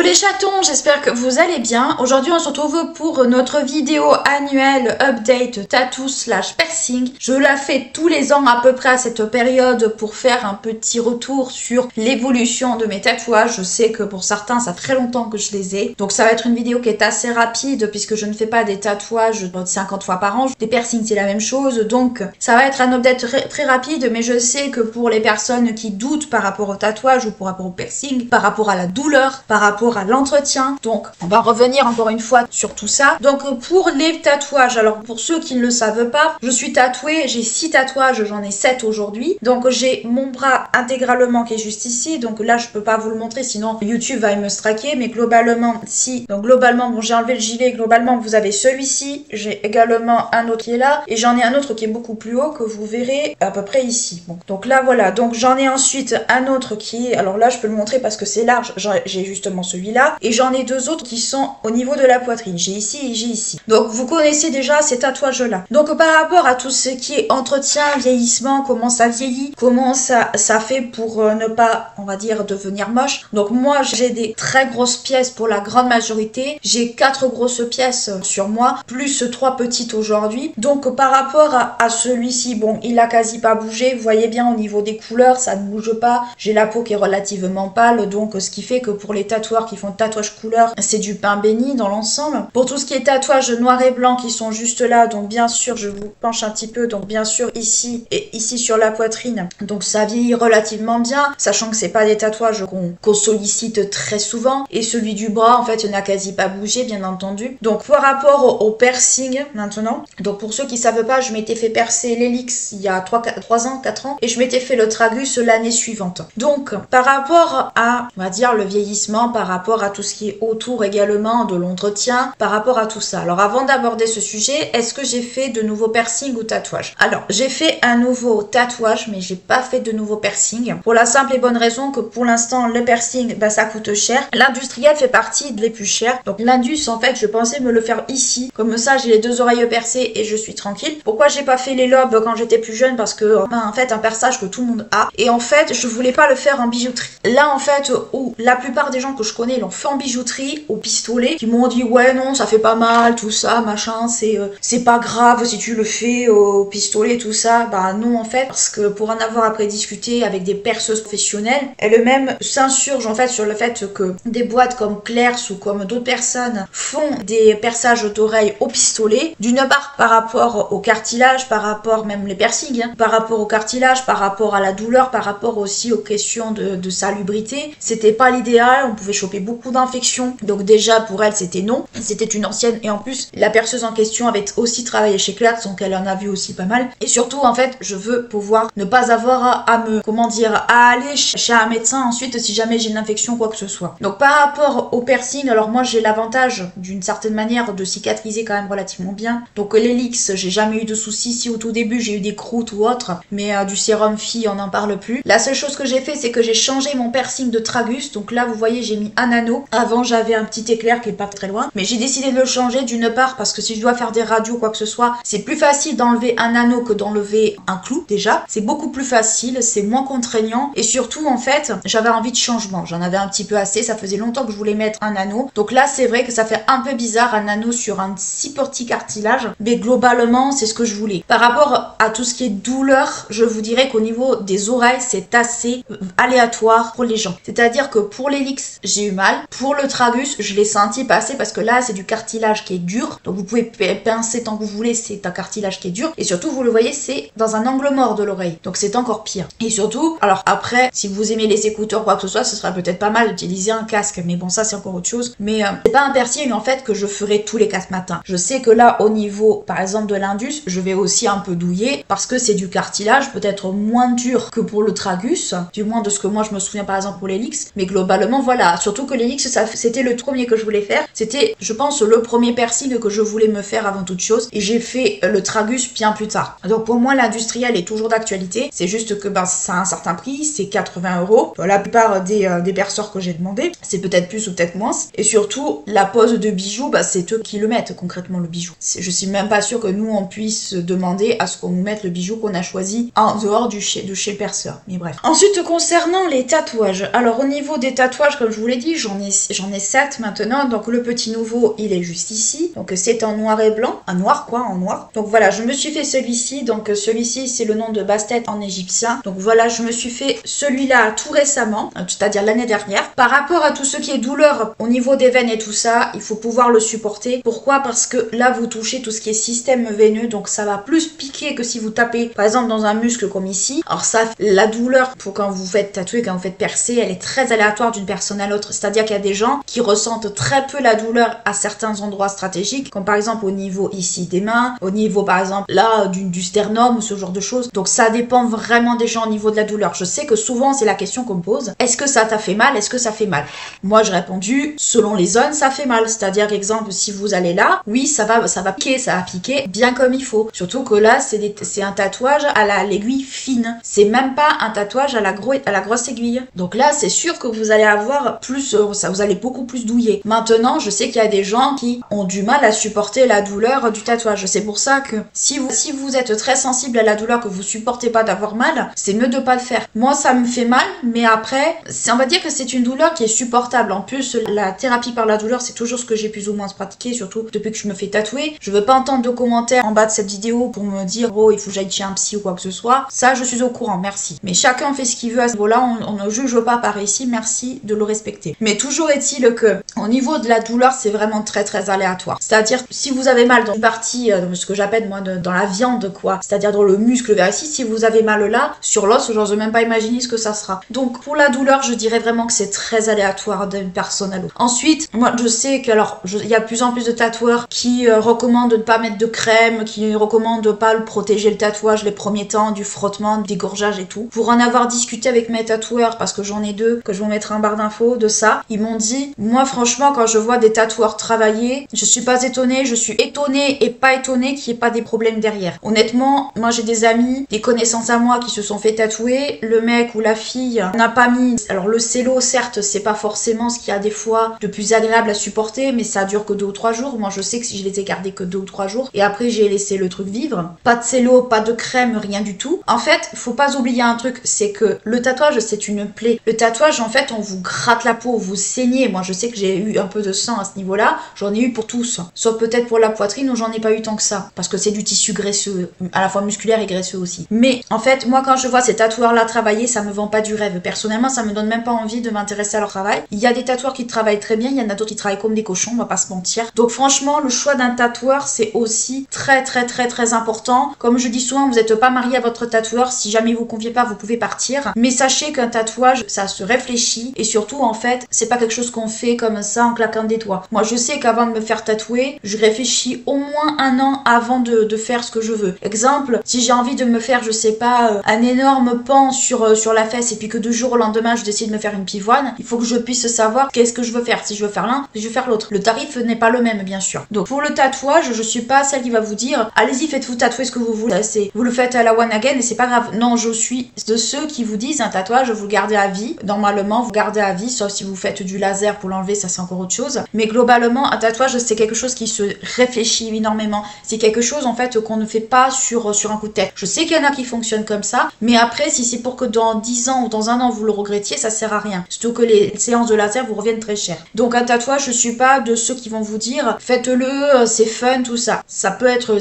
les chatons, j'espère que vous allez bien. Aujourd'hui on se retrouve pour notre vidéo annuelle update tattoo / piercing. Je la fais tous les ans à peu près à cette période pour faire un petit retour sur l'évolution de mes tatouages. Je sais que pour certains ça fait très longtemps que je les ai. Donc ça va être une vidéo qui est assez rapide puisque je ne fais pas des tatouages 50 fois par an. Des piercings c'est la même chose. Donc ça va être un update très rapide, mais je sais que pour les personnes qui doutent par rapport au tatouage ou par rapport au piercing, par rapport à la douleur, par rapport à l'entretien. Donc on va revenir encore une fois sur tout ça. Donc pour les tatouages, alors pour ceux qui ne le savent pas, je suis tatouée, j'ai 6 tatouages, j'en ai 7 aujourd'hui. Donc j'ai mon bras intégralement qui est juste ici, donc là je peux pas vous le montrer sinon YouTube va me straquer, mais globalement si, donc globalement bon j'ai enlevé le gilet, globalement vous avez celui-ci, j'ai également un autre qui est là et j'en ai un autre qui est beaucoup plus haut que vous verrez à peu près ici. Bon, donc là voilà, donc j'en ai ensuite un autre qui est, alors là je peux le montrer parce que c'est large, j'ai justement celui-là, et j'en ai 2 autres qui sont au niveau de la poitrine. J'ai ici et j'ai ici. Donc vous connaissez déjà ces tatouages-là. Donc par rapport à tout ce qui est entretien, vieillissement, comment ça vieillit, comment ça fait pour ne pas, on va dire, devenir moche. Donc moi j'ai des très grosses pièces pour la grande majorité. J'ai 4 grosses pièces sur moi, plus 3 petites aujourd'hui. Donc par rapport à celui-ci, bon il a quasi pas bougé. Vous voyez bien au niveau des couleurs, ça ne bouge pas. J'ai la peau qui est relativement pâle, donc ce qui fait que pour les tatoueurs qui font tatouage couleur, c'est du pain béni dans l'ensemble. Pour tout ce qui est tatouage noir et blanc qui sont juste là, donc bien sûr je vous penche un petit peu, donc bien sûr ici et ici sur la poitrine, donc ça vieillit relativement bien, sachant que c'est pas des tatouages qu'on sollicite très souvent, et celui du bras en fait il n'a quasi pas bougé bien entendu. Donc par rapport au piercing maintenant, donc pour ceux qui savent pas, je m'étais fait percer l'hélix il y a 3 ans, 4 ans, et je m'étais fait le tragus l'année suivante. Donc par rapport à, on va dire, le vieillissement, par rapport à tout ce qui est autour également de l'entretien, par rapport à tout ça. Alors avant d'aborder ce sujet, est-ce que j'ai fait de nouveaux piercings ou tatouages? Alors j'ai fait un nouveau tatouage, mais j'ai pas fait de nouveau piercing, pour la simple et bonne raison que pour l'instant le piercing, bah, ça coûte cher. L'industriel fait partie des plus chers. Donc l'indus, en fait, je pensais me le faire ici, comme ça j'ai les 2 oreilles percées et je suis tranquille. Pourquoi j'ai pas fait les lobes quand j'étais plus jeune? Parce que en fait un perçage que tout le monde a, et en fait je voulais pas le faire en bijouterie. Là en fait où la plupart des gens que je connais l'ont fait en bijouterie, au pistolet, qui m'ont dit ouais non ça fait pas mal tout ça machin, c'est pas grave si tu le fais au pistolet tout ça. Bah non en fait, parce que pour en avoir après discuté avec des perceuses professionnelles, elles-mêmes s'insurgent en fait sur le fait que des boîtes comme Claire's ou comme d'autres personnes font des perçages d'oreilles au pistolet, d'une part par rapport au cartilage, par rapport même les piercings, hein, par rapport au cartilage, par rapport à la douleur, par rapport aussi aux questions de salubrité. C'était pas l'idéal, on pouvait choper beaucoup d'infections, donc déjà pour elle c'était non, c'était une ancienne, et en plus la perceuse en question avait aussi travaillé chez Claire's, donc elle en a vu aussi pas mal, et surtout en fait je veux pouvoir ne pas avoir à me, comment dire, à aller chez un médecin ensuite si jamais j'ai une infection ou quoi que ce soit. Donc par rapport au piercing, alors moi j'ai l'avantage d'une certaine manière de cicatriser quand même relativement bien, donc l'hélix j'ai jamais eu de soucis. Si au tout début j'ai eu des croûtes ou autre, mais du sérum fille on n'en parle plus. La seule chose que j'ai fait c'est que j'ai changé mon piercing de tragus, donc là vous voyez j'ai mis un anneau. Avant j'avais un petit éclair qui est pas très loin, mais j'ai décidé de le changer, d'une part parce que si je dois faire des radios ou quoi que ce soit, c'est plus facile d'enlever un anneau que d'enlever un clou. Déjà c'est beaucoup plus facile, c'est moins contraignant, et surtout en fait j'avais envie de changement, j'en avais un petit peu assez, ça faisait longtemps que je voulais mettre un anneau, donc là c'est vrai que ça fait un peu bizarre un anneau sur un si petit cartilage, mais globalement c'est ce que je voulais. Par rapport à tout ce qui est douleur, je vous dirais qu'au niveau des oreilles c'est assez aléatoire pour les gens, c'est à dire que pour l'hélix j'ai eu mal, pour le tragus je l'ai senti passer parce que là c'est du cartilage qui est dur, donc vous pouvez pincer tant que vous voulez, c'est un cartilage qui est dur, et surtout vous le voyez c'est dans un angle mort de l'oreille, donc c'est encore pire. Et surtout, alors après si vous aimez les écouteurs quoi que ce soit, ce sera peut-être pas mal d'utiliser un casque, mais bon ça c'est encore autre chose, mais c'est pas un piercing en fait que je ferai tous les 4 matins. Je sais que là au niveau par exemple de l'indus, je vais aussi un peu douiller parce que c'est du cartilage, peut-être moins dur que pour le tragus, du moins de ce que moi je me souviens par exemple pour l'hélix, mais globalement voilà, surtout que l'hélix c'était le premier que je voulais faire, c'était je pense le premier piercing que je voulais me faire avant toute chose, et j'ai fait le tragus bien plus tard. Donc pour moi l'industriel est toujours d'actualité, c'est juste que ben, ça a un certain prix, c'est 80 €. La plupart des perceurs que j'ai demandé, c'est peut-être plus ou peut-être moins, et surtout la pose de bijoux, bah, c'est eux qui le mettent concrètement le bijou. Je suis même pas sûre que nous on puisse demander à ce qu'on nous mette le bijou qu'on a choisi en dehors de chez le perceur, mais bref. Ensuite concernant les tatouages, alors au niveau des tatouages comme je vous l'ai dit, j'en ai 7 maintenant. Donc le petit nouveau, il est juste ici. Donc c'est en noir et blanc. En noir quoi, en noir. Donc voilà, je me suis fait celui-ci. Donc celui-ci, c'est le nom de Bastet en égyptien. Donc voilà, je me suis fait celui-là tout récemment, c'est-à-dire l'année dernière. Par rapport à tout ce qui est douleur au niveau des veines et tout ça, il faut pouvoir le supporter. Pourquoi? Parce que là, vous touchez tout ce qui est système veineux. Donc ça va plus piquer que si vous tapez, par exemple, dans un muscle comme ici. Alors ça, la douleur, pour quand vous faites tatouer, quand vous faites percer, elle est très aléatoire d'une personne à l'autre. C'est-à-dire qu'il y a des gens qui ressentent très peu la douleur à certains endroits stratégiques, comme par exemple au niveau ici des mains, au niveau par exemple là du sternum ou ce genre de choses. Donc ça dépend vraiment des gens au niveau de la douleur. Je sais que souvent c'est la question qu'on me pose. Est-ce que ça t'a fait mal? Est-ce que ça fait mal? Moi j'ai répondu, selon les zones ça fait mal. C'est-à-dire exemple si vous allez là, oui ça va piquer bien comme il faut. Surtout que là c'est un tatouage à l'aiguille fine. C'est même pas un tatouage à la grosse aiguille. Donc là c'est sûr que vous allez avoir plus, vous allez beaucoup plus douiller. Maintenant je sais qu'il y a des gens qui ont du mal à supporter la douleur du tatouage. C'est pour ça que si vous êtes très sensible à la douleur, que vous supportez pas d'avoir mal, c'est mieux de pas le faire. Moi ça me fait mal, mais après on va dire que c'est une douleur qui est supportable. En plus la thérapie par la douleur c'est toujours ce que j'ai plus ou moins pratiqué, surtout depuis que je me fais tatouer. Je veux pas entendre de commentaires en bas de cette vidéo pour me dire oh il faut que j'aille chez un psy ou quoi que ce soit. Ça je suis au courant, merci. Mais chacun fait ce qu'il veut à ce niveau-là, on ne juge pas par ici, merci de le respecter. Mais toujours est-il que au niveau de la douleur c'est vraiment très très aléatoire. C'est-à-dire si vous avez mal dans une partie, ce que j'appelle moi dans la viande quoi, c'est-à-dire dans le muscle vers ici, si vous avez mal là, sur l'os, j'ose même pas imaginer ce que ça sera. Donc pour la douleur, je dirais vraiment que c'est très aléatoire d'une personne à l'autre. Ensuite, moi je sais que alors il y a de plus en plus de tatoueurs qui recommandent de ne pas mettre de crème, qui recommandent de pas protéger le tatouage les premiers temps, du frottement, du dégorgeage et tout. Pour en avoir discuté avec mes tatoueurs, parce que j'en ai deux, que je vous mettrai en barre d'infos de ça, ils m'ont dit, moi franchement quand je vois des tatoueurs travailler, je suis pas étonnée, je suis étonnée et pas étonnée qu'il n'y ait pas des problèmes derrière. Honnêtement, moi j'ai des amis, des connaissances à moi qui se sont fait tatouer, le mec ou la fille n'a pas mis, alors le cello certes c'est pas forcément ce qu'il y a des fois de plus agréable à supporter, mais ça dure que 2 ou 3 jours. Moi je sais que si je les ai gardés que 2 ou 3 jours et après j'ai laissé le truc vivre. Pas de cello, pas de crème, rien du tout. En fait, faut pas oublier un truc, c'est que le tatouage c'est une plaie. Le tatouage en fait on vous gratte la peau, vous saignez. Moi je sais que j'ai eu un peu de sang à ce niveau-là, j'en ai eu pour tous. Sauf peut-être pour la poitrine où j'en ai pas eu tant que ça. Parce que c'est du tissu graisseux, à la fois musculaire et graisseux aussi. Mais en fait, moi quand je vois ces tatoueurs-là travailler, ça me vend pas du rêve. Personnellement, ça me donne même pas envie de m'intéresser à leur travail. Il y a des tatoueurs qui travaillent très bien, il y en a d'autres qui travaillent comme des cochons, on va pas se mentir. Donc franchement, le choix d'un tatoueur, c'est aussi très très très très important. Comme je dis souvent, vous n'êtes pas marié à votre tatoueur, si jamais vous convient pas, vous pouvez partir. Mais sachez qu'un tatouage, ça se réfléchit et surtout en fait, c'est pas quelque chose qu'on fait comme ça en claquant des doigts. Moi je sais qu'avant de me faire tatouer, je réfléchis au moins 1 an avant de faire ce que je veux. Exemple, si j'ai envie de me faire, je sais pas, un énorme pan sur la fesse et puis que 2 jours au lendemain je décide de me faire une pivoine, il faut que je puisse savoir qu'est-ce que je veux faire. Si je veux faire l'un, si je veux faire l'autre. Le tarif n'est pas le même bien sûr. Donc pour le tatouage, je suis pas celle qui va vous dire allez-y faites-vous tatouer ce que vous voulez. Vous le faites à la one again et c'est pas grave. Non, je suis de ceux qui vous disent un tatouage vous le gardez à vie. Normalement vous gardez à vie, sauf si vous faites du laser pour l'enlever, ça c'est encore autre chose. Mais globalement un tatouage c'est quelque chose qui se réfléchit énormément. C'est quelque chose en fait qu'on ne fait pas sur un coup de tête. Je sais qu'il y en a qui fonctionnent comme ça, mais après si c'est pour que dans 10 ans ou dans 1 an vous le regrettiez, ça sert à rien. Surtout que les séances de laser vous reviennent très cher. Donc un tatouage, je suis pas de ceux qui vont vous dire faites-le, c'est fun, tout ça. Ça peut être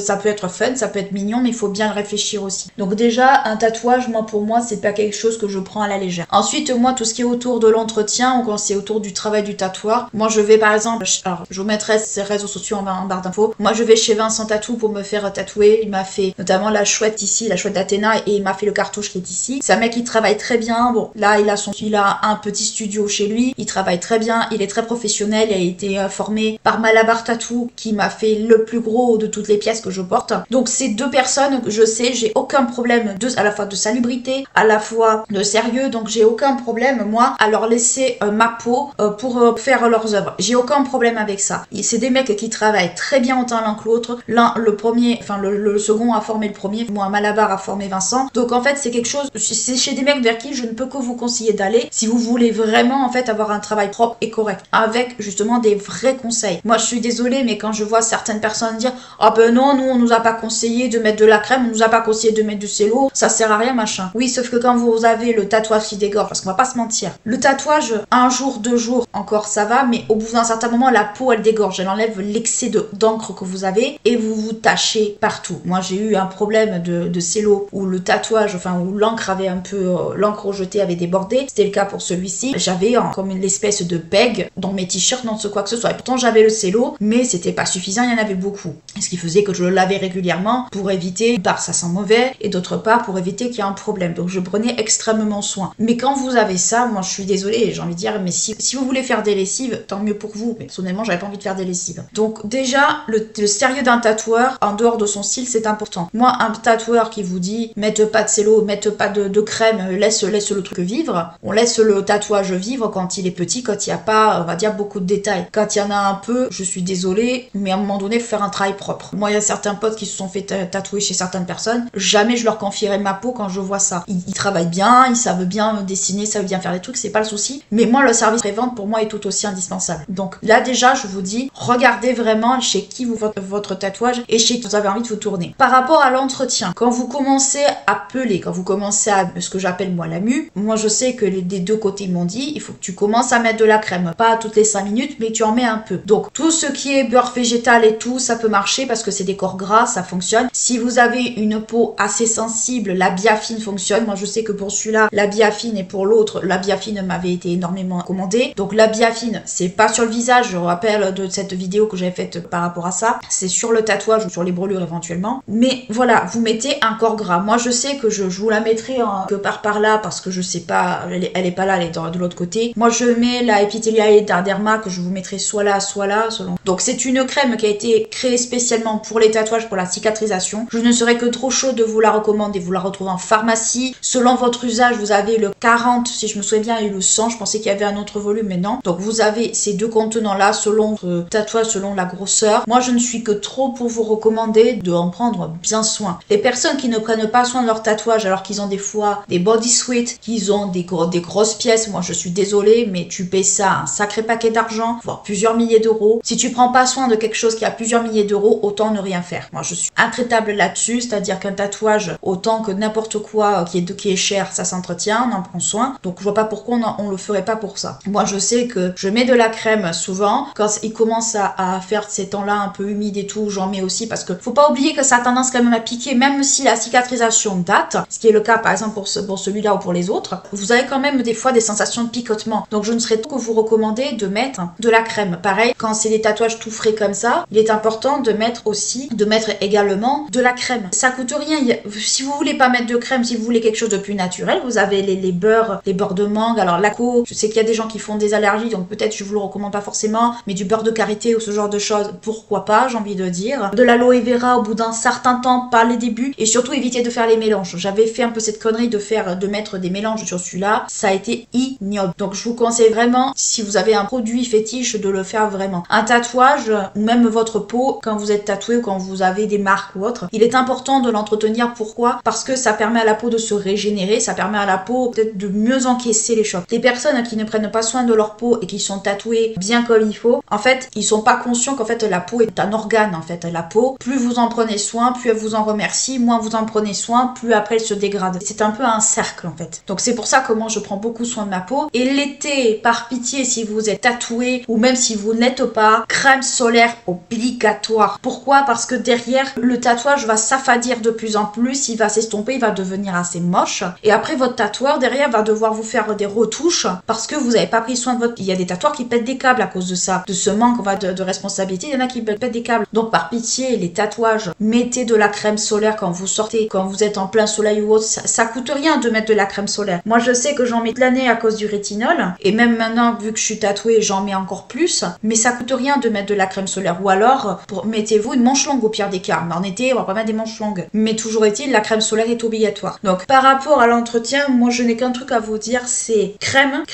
fun, ça peut être mignon, mais il faut bien réfléchir aussi. Donc déjà un tatouage, pour moi c'est pas quelque chose que je prends à la légère. Ensuite moi tout ce qui est autour de l'entretien ou quand c'est autour du travail du tatoueur, moi je vais par exemple, alors je vous mettrai ses réseaux sociaux en barre d'infos. Moi je vais chez Vincent Tatou pour me faire tatouer. Il m'a fait notamment la chouette ici, la chouette d'Athéna, et il m'a fait le cartouche qui est ici. C'est un mec qui travaille très bien. Bon là il a un petit studio chez lui, il travaille très bien, il est très professionnel, il a été formé par Malabar Tattoo qui m'a fait le plus gros de toutes les pièces que je porte. Donc ces 2 personnes, je sais, j'ai aucun problème à la fois de salubrité, à la fois de sérieux, donc j'ai aucun problème moi à leur laisser ma peau pour faire leurs œuvres. J'ai aucun problème avec ça. C'est des mecs qui travaillent très bien autant l'un que l'autre. Le second a formé le premier, moi Malabar a formé Vincent. Donc en fait c'est quelque chose, c'est chez des mecs vers qui je ne peux que vous conseiller d'aller si vous voulez vraiment en fait avoir un travail propre et correct, avec justement des vrais conseils. Moi je suis désolée, mais quand je vois certaines personnes dire ah ben non, nous on nous a pas conseillé de mettre de la crème, on nous a pas conseillé de mettre du cello, ça sert à rien machin. Oui, sauf que quand vous avez le tatouage qui dégorge, parce qu'on va pas se mentir, le tatouage un jour jours, 2 jours, encore ça va, mais au bout d'un certain moment, la peau elle dégorge, elle enlève l'excès d'encre que vous avez et vous vous tachez partout. Moi j'ai eu un problème de cello où le tatouage, enfin où l'encre avait un peu, l'encre rejetée avait débordé. C'était le cas pour celui-ci. J'avais comme une espèce de peg dans mes t-shirts, dans ce quoi que ce soit. Et pourtant j'avais le cello, mais c'était pas suffisant, il y en avait beaucoup. Ce qui faisait que je le lavais régulièrement pour éviter, d'une part ça sent mauvais et d'autre part pour éviter qu'il y ait un problème. Donc je prenais extrêmement soin. Mais quand vous avez ça, moi je suis désolée, j'ai envie de dire, mais si vous voulez faire des lessives, tant mieux pour vous. Mais personnellement, j'avais pas envie de faire des lessives. Donc déjà, le sérieux d'un tatoueur, en dehors de son style, c'est important. Moi, un tatoueur qui vous dit, mettez pas de cello, mettez pas de crème, laisse le truc vivre. On laisse le tatouage vivre quand il est petit, quand il n'y a pas, on va dire, beaucoup de détails. Quand il y en a un peu, je suis désolée, mais à un moment donné, il faut faire un travail propre. Moi, il y a certains potes qui se sont fait tatouer chez certaines personnes. Jamais je leur confierai ma peau quand je vois ça. Ils travaillent bien, ils savent bien dessiner, savent bien faire des trucs, c'est pas le souci. Mais moi, le service pré-vente, pour moi, est tout aussi indispensable. Donc là, déjà, je vous dis, regardez vraiment chez qui vous faites votre tatouage et chez qui vous avez envie de vous tourner. Par rapport à l'entretien, quand vous commencez à peler, quand vous commencez à ce que j'appelle moi la mue, moi je sais que des deux côtés m'ont dit, il faut que tu commences à mettre de la crème, pas toutes les 5 minutes, mais tu en mets un peu. Donc tout ce qui est beurre végétal et tout, ça peut marcher parce que c'est des corps gras, ça fonctionne. Si vous avez une peau assez sensible, la biafine fonctionne. Moi je sais que pour celui-là, la biafine et pour l'autre, la biafine m'avait été énormément commandée. Donc la biafine, c'est pas sur le visage, je rappelle de cette vidéo que j'avais faite par rapport à ça, c'est sur le tatouage ou sur les brûlures éventuellement. Mais voilà, vous mettez un corps gras. Moi je sais que je vous la mettrai que par là parce que je sais pas, elle est pas là, elle est de l'autre côté. Moi je mets la Epitheliae Derma que je vous mettrai soit là, selon. Donc c'est une crème qui a été créée spécialement pour les tatouages, pour la cicatrisation. Je ne serais que trop chaud de vous la recommander. Vous la retrouvez en pharmacie. Selon votre usage, vous avez le 40, si je me souviens bien, et le 100. Je pensais qu'il y avait un autre volume, mais non. Donc vous avez ces deux contenants-là selon votre tatouage, selon la grosseur. Moi je ne suis que trop pour vous recommander de en prendre bien soin. Les personnes qui ne prennent pas soin de leur tatouage alors qu'ils ont des fois des body suites, qu'ils ont des grosses pièces, moi je suis désolée, mais tu payes ça un sacré paquet d'argent, voire plusieurs milliers d'euros. Si tu prends pas soin de quelque chose qui a plusieurs milliers d'euros, autant ne rien faire. Moi je suis intraitable là-dessus, c'est-à-dire qu'un tatouage, autant que n'importe quoi qui est cher, ça s'entretient, on en prend soin. Donc je vois pas pourquoi on le ferait pas pour ça. Moi je sais que je mets de la crème souvent, quand il commence à faire ces temps-là un peu humides et tout, j'en mets aussi parce que faut pas oublier que ça a tendance quand même à piquer, même si la cicatrisation date, ce qui est le cas par exemple pour celui-là ou pour les autres, vous avez quand même des fois des sensations de picotement. Donc je ne serais que vous recommander de mettre de la crème. Pareil, quand c'est des tatouages tout frais comme ça, il est important de mettre également de la crème. Ça coûte rien. Si vous voulez pas mettre de crème, si vous voulez quelque chose de plus naturel, vous avez les beurres de mangue. Alors la co, je sais qu'il y a des gens qui font des allergies, donc peut-être je vous le recommande pas forcément, mais du beurre de karité ou ce genre de choses, pourquoi pas, j'ai envie de dire. De l'aloe vera au bout d'un certain temps, pas les débuts, et surtout éviter de faire les mélanges. J'avais fait un peu cette connerie de mettre des mélanges sur celui-là, ça a été ignoble. Donc je vous conseille vraiment, si vous avez un produit fétiche, de le faire vraiment. Un tatouage, ou même votre peau, quand vous êtes tatoué ou quand vous avez des marques ou autre, il est important de l'entretenir. Pourquoi? Parce que ça permet à la peau de se régénérer, ça permet à la peau peut-être de mieux encaisser les chocs. Les personnes qui ne prennent pas soin de leur peau et qui sont tatouées bien comme il faut, en fait, ils sont pas conscients qu'en fait la peau est un organe. En fait, la peau, plus vous en prenez soin, plus elle vous en remercie, moins vous en prenez soin, plus après elle se dégrade. C'est un peu un cercle en fait. Donc c'est pour ça que moi je prends beaucoup soin de ma peau. Et l'été, par pitié, si vous êtes tatoué ou même si vous n'êtes pas, crème solaire obligatoire. Pourquoi? Parce que derrière, le tatouage va s'affadir de plus en plus, il va s'estomper, il va devenir assez moche. Et après, votre tatoueur derrière va devoir vous faire des retouches parce que vous n'avez pas pris soin de votre... Il y a des tatoueurs qui pètent des câbles à cause de ça, de ce manque de responsabilité. Il y en a qui pètent des câbles. Donc par pitié, les tatouages, mettez de la crème solaire quand vous sortez, quand vous êtes en plein soleil ou autre. Ça coûte rien de mettre de la crème solaire. Moi, je sais que j'en mets de l'année à cause du rétinol. Et même maintenant, vu que je suis tatouée, j'en mets encore plus. Mais ça coûte rien de mettre de la crème solaire. Ou alors, mettez-vous une manche longue au pire des cas. Mais en été, on va pas mettre des manches longues. Mais toujours est-il, la crème solaire est obligatoire. Donc, par rapport à l'entretien, moi, je n'ai qu'un truc à vous dire, c'est crème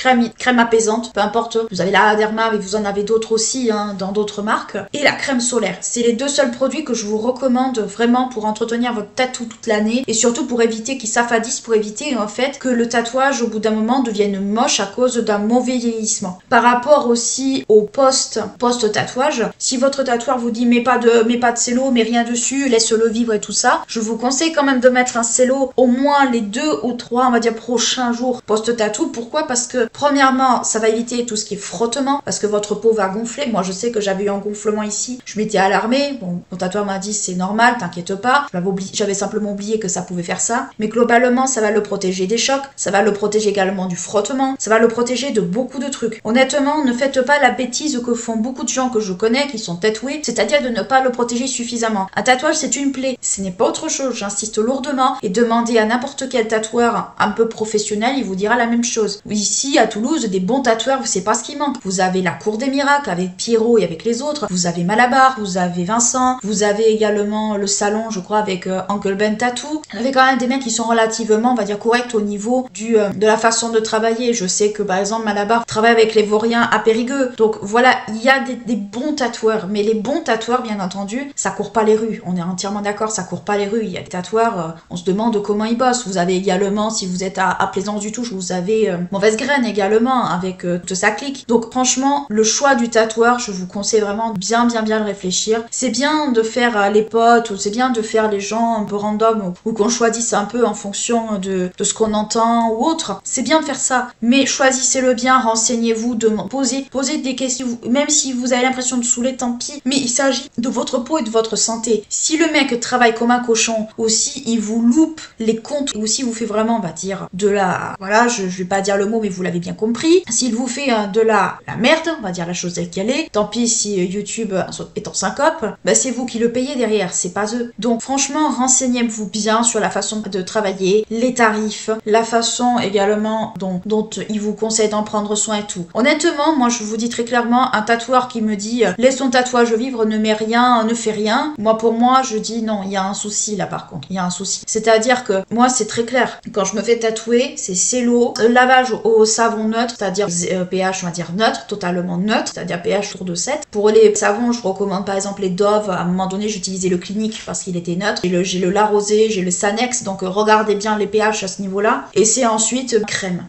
apaisante. Peu importe, vous avez la Derma, mais vous en avez d'autres aussi, hein, dans d'autres marques. Et la crème solaire. C'est les deux seuls produits que je vous recommande vraiment pour entretenir votre tatou toute l'année. Et surtout pour éviter qu'il s'affadisse, pour éviter en fait que le tatouage au bout d'un moment devienne moche à cause d'un mauvais vieillissement. Par rapport aussi au post-tatouage, si votre tatoueur vous dit mets pas de cello, mets rien dessus, laisse-le vivre et tout ça, je vous conseille quand même de mettre un cello au moins les 2 ou 3, on va dire, prochains jours post-tatou. Pourquoi? Parce que premièrement, Premièrement, ça va éviter tout ce qui est frottement parce que votre peau va gonfler. Moi, je sais que j'avais eu un gonflement ici. Je m'étais alarmée. Bon, mon tatoueur m'a dit c'est normal, t'inquiète pas. J'avais simplement oublié que ça pouvait faire ça. Mais globalement, ça va le protéger des chocs. Ça va le protéger également du frottement. Ça va le protéger de beaucoup de trucs. Honnêtement, ne faites pas la bêtise que font beaucoup de gens que je connais qui sont tatoués, c'est-à-dire de ne pas le protéger suffisamment. Un tatouage, c'est une plaie. Ce n'est pas autre chose. J'insiste lourdement. Et demandez à n'importe quel tatoueur un peu professionnel, il vous dira la même chose. Ici, à Toulouse, des bons tatoueurs, vous savez pas ce qui manque. Vous avez la Cour des Miracles avec Pierrot et avec les autres. Vous avez Malabar, vous avez Vincent. Vous avez également le salon, je crois, avec Uncle Ben Tattoo. Vous avez quand même des mecs qui sont relativement, on va dire, corrects au niveau de la façon de travailler. Je sais que, par exemple, Malabar travaille avec les Vauriens à Périgueux. Donc voilà, il y a des bons tatoueurs. Mais les bons tatoueurs, bien entendu, ça court pas les rues. On est entièrement d'accord, ça court pas les rues. Il y a des tatoueurs, on se demande comment ils bossent. Vous avez également, si vous êtes à Plaisance du Touche, vous avez Mauvaise Graine également, avec toute sa clique. Donc franchement, le choix du tatoueur, je vous conseille vraiment bien le réfléchir. C'est bien de faire les potes, ou c'est bien de faire les gens un peu random, ou qu'on choisisse un peu en fonction de ce qu'on entend ou autre. C'est bien de faire ça, mais choisissez-le bien, renseignez-vous, posez des questions, même si vous avez l'impression de saouler, tant pis. Mais il s'agit de votre peau et de votre santé. Si le mec travaille comme un cochon, ou si il vous loupe les comptes, ou si vous fait vraiment, on va dire, de la... Voilà, je vais pas dire le mot, mais vous l'avez bien compris. S'il vous fait de la merde, on va dire la chose telle qu'elle est, tant pis si YouTube est en syncope, bah c'est vous qui le payez derrière, c'est pas eux. Donc franchement, renseignez-vous bien sur la façon de travailler, les tarifs, la façon également dont il vous conseille d'en prendre soin et tout. Honnêtement, moi je vous dis très clairement, un tatoueur qui me dit laisse ton tatouage vivre, ne met rien, ne fait rien, moi pour moi je dis non, il y a un souci là par contre, il y a un souci. C'est-à-dire que moi c'est très clair, quand je me fais tatouer, c'est cello, lavage au savon neutre, c'est-à-dire pH on va dire neutre, totalement neutre, c'est-à-dire pH autour de 7. Pour les savons, je recommande par exemple les Dove, à un moment donné j'utilisais le Clinique parce qu'il était neutre, j'ai le La Rosée, j'ai le Sanex, donc regardez bien les pH à ce niveau-là. Et c'est ensuite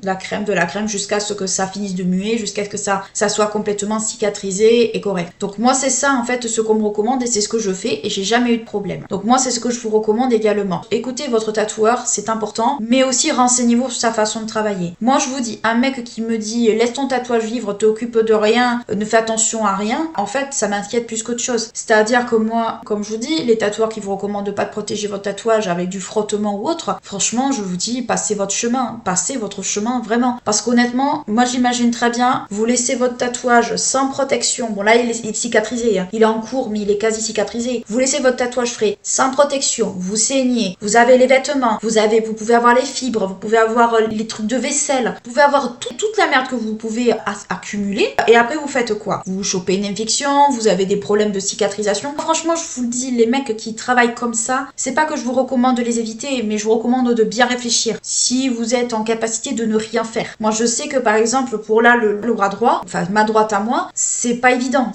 la crème jusqu'à ce que ça finisse de muer, jusqu'à ce que ça soit complètement cicatrisé et correct. Donc moi c'est ça en fait ce qu'on me recommande et c'est ce que je fais et j'ai jamais eu de problème. Donc moi c'est ce que je vous recommande également. Écoutez votre tatoueur, c'est important, mais aussi renseignez-vous sur sa façon de travailler. Moi je vous dis, un mec qui me dit laisse ton tatouage vivre, t'occupe de rien, ne fais attention à rien, en fait ça m'inquiète plus qu'autre chose. C'est-à-dire que moi, comme je vous dis, les tatoueurs qui vous recommandent de pas protéger votre tatouage avec du frottement ou autre, franchement je vous dis passez votre chemin vraiment. Parce qu'honnêtement, moi j'imagine très bien, vous laissez votre tatouage sans protection, bon là il est cicatrisé, hein. Il est en cours mais il est quasi cicatrisé. Vous laissez votre tatouage frais, sans protection, vous saignez, vous avez les vêtements, vous pouvez avoir les fibres, vous pouvez avoir les trucs de vaisselle, vous pouvez avoir toute la merde que vous pouvez accumuler, et après vous faites quoi? Vous chopez une infection, vous avez des problèmes de cicatrisation. Franchement je vous le dis, les mecs qui travaillent comme ça, c'est pas que je vous recommande de les éviter, mais je vous recommande de bien réfléchir si vous êtes en capacité de ne rien faire. Moi je sais que par exemple pour là le bras droit, enfin ma droite à moi, c'est pas évident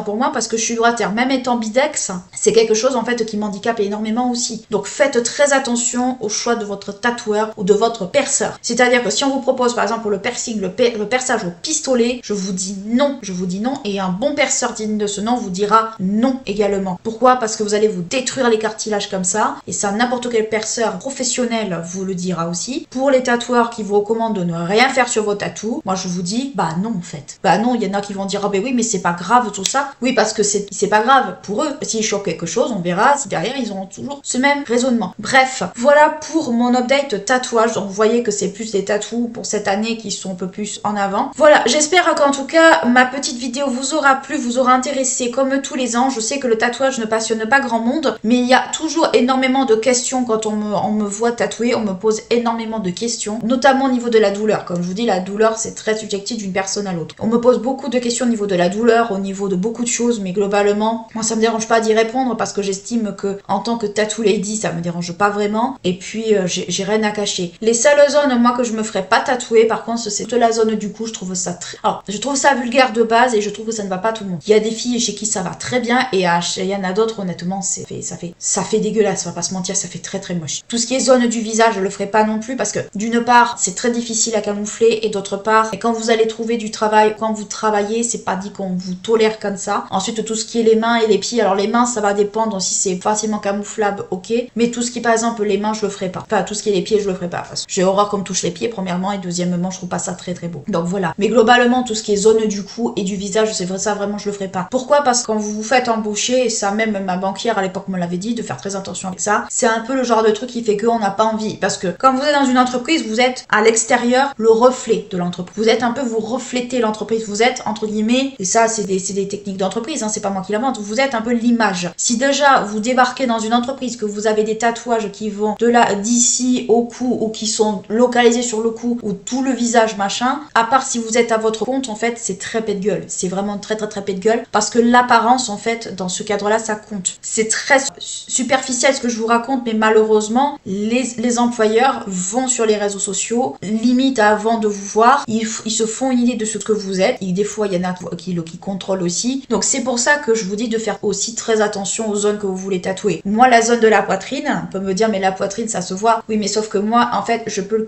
pour moi parce que je suis droitière, même étant bidex, c'est quelque chose en fait qui m'handicape énormément aussi. Donc faites très attention au choix de votre tatoueur ou de votre perceur. C'est-à-dire que si on vous propose par exemple le piercing, le perçage au pistolet, je vous dis non, et un bon perceur digne de ce nom vous dira non également. Pourquoi? Parce que vous allez vous détruire les cartilages comme ça, et ça n'importe quel perceur professionnel vous le dira aussi. Pour les tatoueurs qui vous recommandent de ne rien faire sur vos tatous, moi je vous dis bah non en fait. Bah non, il y en a qui vont dire ah ben oui mais c'est pas grave tout ça. Oui parce que c'est pas grave pour eux. S'ils chopent quelque chose, on verra si derrière ils auront toujours ce même raisonnement. Bref, voilà pour mon update tatouage. Donc vous voyez que c'est plus les tatous pour cette année qui sont un peu plus en avant. Voilà, j'espère qu'en tout cas ma petite vidéo vous aura plu, vous aura intéressé comme tous les ans. Je sais que le tatouage ne passionne pas grand monde, mais il y a toujours énormément de questions quand on me voit tatouer. On me pose énormément de questions, notamment au niveau de la douleur. Comme je vous dis, la douleur c'est très subjectif d'une personne à l'autre. On me pose beaucoup de questions au niveau de la douleur, au niveau de beaucoup de choses, mais globalement, moi ça me dérange pas d'y répondre parce que j'estime que en tant que tattoo lady, ça me dérange pas vraiment. Et puis j'ai rien à cacher. Les seules zones moi que je me ferais pas tatouer, par contre, c'est toute la zone du cou. Je trouve ça très... Alors, je trouve ça vulgaire de base et je trouve que ça ne va pas à tout le monde. Il y a des filles chez qui ça va très bien et il y en a d'autres honnêtement, ça fait dégueulasse, on va pas se mentir, ça fait très très moche. Tout ce qui est zone du visage, je le ferai pas non plus parce que d'une part, c'est très difficile à camoufler et d'autre part, quand vous allez trouver du travail, quand vous travaillez, c'est pas dit qu'on vous tolère comme ça. Ensuite, tout ce qui est les mains et les pieds, alors les mains, ça va dépendre si c'est facilement camouflable, ok. Mais tout ce qui, par exemple, les mains, je le ferai pas. Enfin, tout ce qui est les pieds, je le ferai pas. Parce que j'ai horreur qu'on me touche les pieds, premièrement, et deuxièmement, je trouve pas ça très très beau. Donc voilà. Mais globalement, tout ce qui est zone du cou et du visage, c'est vrai, ça vraiment je le ferai pas. Pourquoi? Parce que quand vous vous faites embaucher, et ça même ma banquière à l'époque me l'avait dit, de faire très attention avec ça, c'est un peu le genre de truc qui fait qu'on n'a pas envie. Parce que quand vous êtes dans une entreprise, vous êtes à l'extérieur le reflet de l'entreprise. Vous êtes un peu, vous reflétez l'entreprise. Vous êtes entre guillemets, et ça c'est des techniques d'entreprise, hein, c'est pas moi qui l'invente, vous êtes un peu l'image. Si déjà vous débarquez dans une entreprise, que vous avez des tatouages qui vont de là d'ici au cou ou qui sont localisés sur le cou ou tout le visage machin, à part si vous êtes à votre compte, en fait c'est très pète gueule. C'est vraiment très pète gueule parce que l'apparence en fait dans ce cadre là ça compte. C'est très superficiel ce que je vous raconte, mais malheureusement les employeurs vont sur les réseaux sociaux, limite avant de vous voir, ils se font une idée de ce que vous êtes, et des fois il y en a qui contrôlent aussi. Donc c'est pour ça que je vous dis de faire aussi très attention aux zones que vous voulez tatouer. Moi la zone de la poitrine, on peut me dire mais la poitrine ça se voit. Oui mais sauf que moi en fait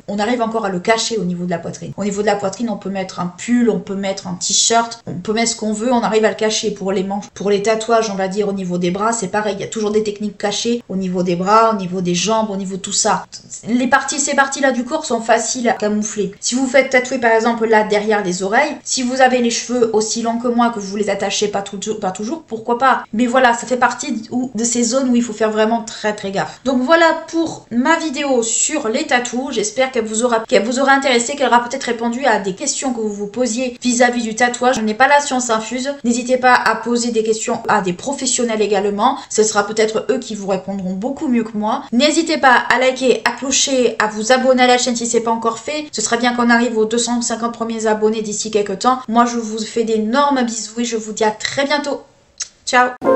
on arrive encore à le cacher au niveau de la poitrine. Au niveau de la poitrine on peut mettre un pull, on peut mettre un t-shirt, on peut mettre ce qu'on veut, on arrive à le cacher. Pour les manches, pour les tatouages on va dire au niveau des bras c'est pareil, il y a toujours des techniques cachées au niveau des bras, au niveau des jambes, au niveau de tout ça. Ces parties là du corps sont faciles à camoufler. Si vous faites tatouer par exemple là derrière les oreilles, si vous avez les cheveux aussi longs que moi, que vous les attachez pas toujours, pourquoi pas. Mais voilà, ça fait partie de ces zones où il faut faire vraiment très gaffe. Donc voilà pour ma vidéo sur les tatous. J'espère qu'elle vous aura intéressé, qu'elle aura peut-être répondu à des questions que vous vous posiez vis-à-vis du tatouage. Je n'ai pas la science infuse. N'hésitez pas à poser des questions à des professionnels également. Ce sera peut-être eux qui vous répondront beaucoup mieux que moi. N'hésitez pas à liker, à clocher, à vous abonner à la chaîne si ce n'est pas encore fait. Ce serait bien qu'on arrive aux 250 premiers abonnés d'ici quelques temps. Moi, je vous fais d'énormes bisous et je vous dis à très bientôt. Ciao!